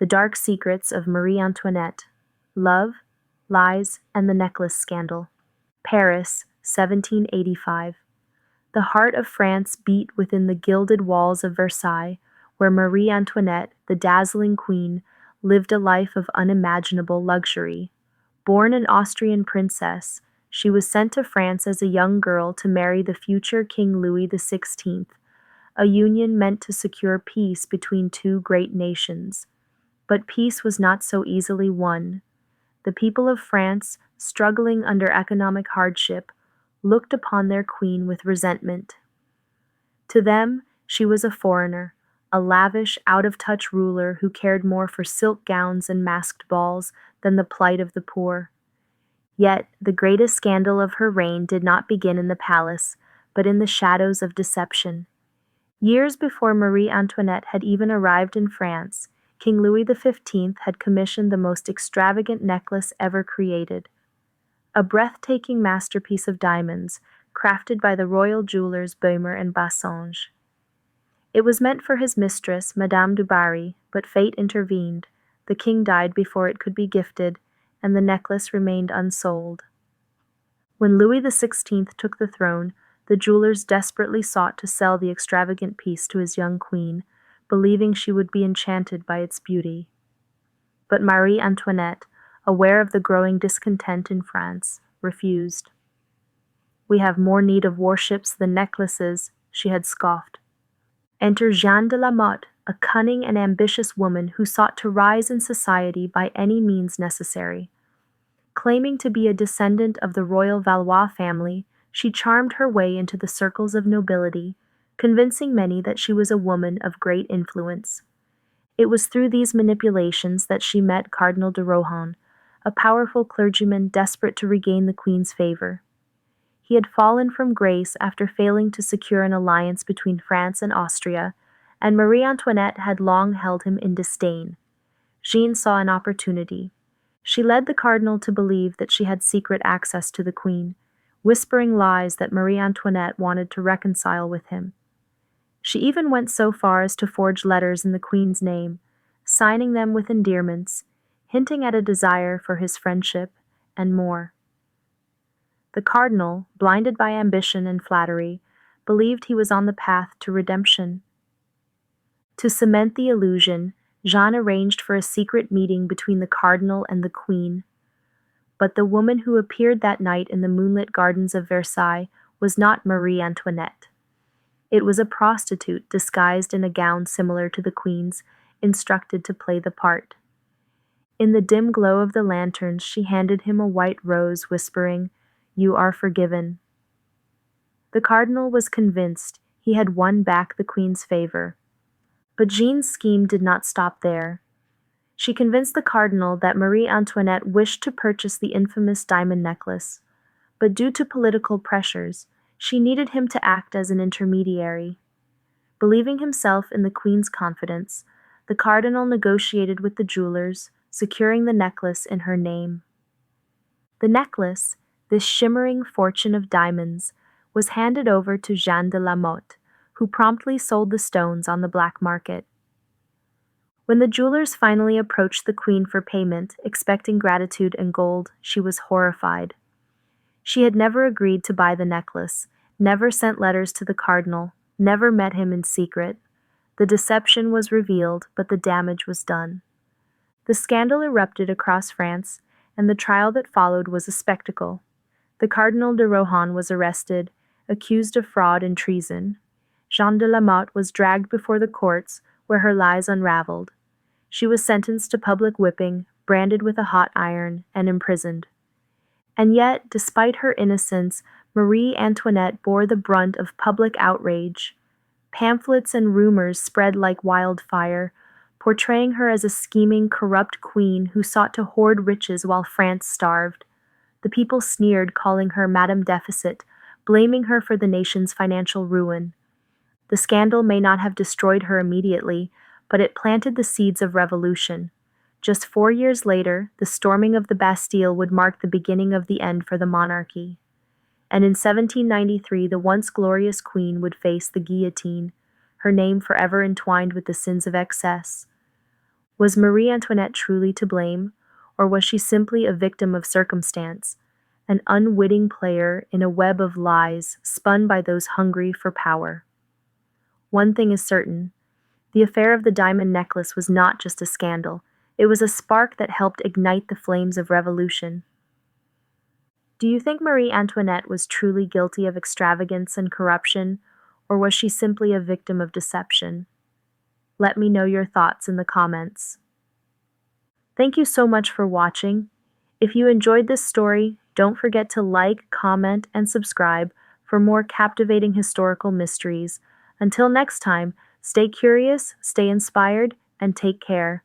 The Dark Secrets of Marie Antoinette, Love, Lies, and the Necklace Scandal. Paris, 1785. The heart of France beat within the gilded walls of Versailles, where Marie Antoinette, the dazzling queen, lived a life of unimaginable luxury. Born an Austrian princess, she was sent to France as a young girl to marry the future King Louis XVI, a union meant to secure peace between two great nations. But peace was not so easily won. The people of France, struggling under economic hardship, looked upon their queen with resentment. To them, she was a foreigner, a lavish, out-of-touch ruler who cared more for silk gowns and masked balls than the plight of the poor. Yet, the greatest scandal of her reign did not begin in the palace, but in the shadows of deception. Years before Marie Antoinette had even arrived in France, King Louis XV had commissioned the most extravagant necklace ever created. A breathtaking masterpiece of diamonds, crafted by the royal jewelers Baumer and Bassange. It was meant for his mistress, Madame du Barry, but fate intervened. The king died before it could be gifted, and the necklace remained unsold. When Louis XVI took the throne, the jewelers desperately sought to sell the extravagant piece to his young queen, believing she would be enchanted by its beauty. But Marie Antoinette, aware of the growing discontent in France, refused. "We have more need of warships than necklaces," she had scoffed. Enter Jeanne de La Motte, a cunning and ambitious woman who sought to rise in society by any means necessary. Claiming to be a descendant of the royal Valois family, she charmed her way into the circles of nobility, convincing many that she was a woman of great influence. It was through these manipulations that she met Cardinal de Rohan, a powerful clergyman desperate to regain the queen's favor. He had fallen from grace after failing to secure an alliance between France and Austria, and Marie Antoinette had long held him in disdain. Jeanne saw an opportunity. She led the cardinal to believe that she had secret access to the queen, whispering lies that Marie Antoinette wanted to reconcile with him. She even went so far as to forge letters in the queen's name, signing them with endearments, hinting at a desire for his friendship, and more. The cardinal, blinded by ambition and flattery, believed he was on the path to redemption. To cement the illusion, Jeanne arranged for a secret meeting between the cardinal and the queen. But the woman who appeared that night in the moonlit gardens of Versailles was not Marie Antoinette. It was a prostitute disguised in a gown similar to the queen's, instructed to play the part. In the dim glow of the lanterns, she handed him a white rose, whispering, "You are forgiven." The cardinal was convinced he had won back the queen's favor. But Jeanne's scheme did not stop there. She convinced the cardinal that Marie Antoinette wished to purchase the infamous diamond necklace, but due to political pressures, she needed him to act as an intermediary. Believing himself in the queen's confidence, the cardinal negotiated with the jewelers, securing the necklace in her name. The necklace, this shimmering fortune of diamonds, was handed over to Jeanne de La Motte, who promptly sold the stones on the black market. When the jewelers finally approached the queen for payment, expecting gratitude and gold, she was horrified. She had never agreed to buy the necklace, never sent letters to the cardinal, never met him in secret. The deception was revealed, but the damage was done. The scandal erupted across France, and the trial that followed was a spectacle. The Cardinal de Rohan was arrested, accused of fraud and treason. Jeanne de La Motte was dragged before the courts, where her lies unraveled. She was sentenced to public whipping, branded with a hot iron, and imprisoned. And yet, despite her innocence, Marie Antoinette bore the brunt of public outrage. Pamphlets and rumors spread like wildfire, portraying her as a scheming, corrupt queen who sought to hoard riches while France starved. The people sneered, calling her Madame Deficit, blaming her for the nation's financial ruin. The scandal may not have destroyed her immediately, but it planted the seeds of revolution. Just 4 years later, the storming of the Bastille would mark the beginning of the end for the monarchy. And in 1793, the once glorious queen would face the guillotine, her name forever entwined with the sins of excess. Was Marie Antoinette truly to blame, or was she simply a victim of circumstance, an unwitting player in a web of lies spun by those hungry for power? One thing is certain: the affair of the diamond necklace was not just a scandal, it was a spark that helped ignite the flames of revolution. Do you think Marie Antoinette was truly guilty of extravagance and corruption, or was she simply a victim of deception? Let me know your thoughts in the comments. Thank you so much for watching. If you enjoyed this story, don't forget to like, comment, and subscribe for more captivating historical mysteries. Until next time, stay curious, stay inspired, and take care.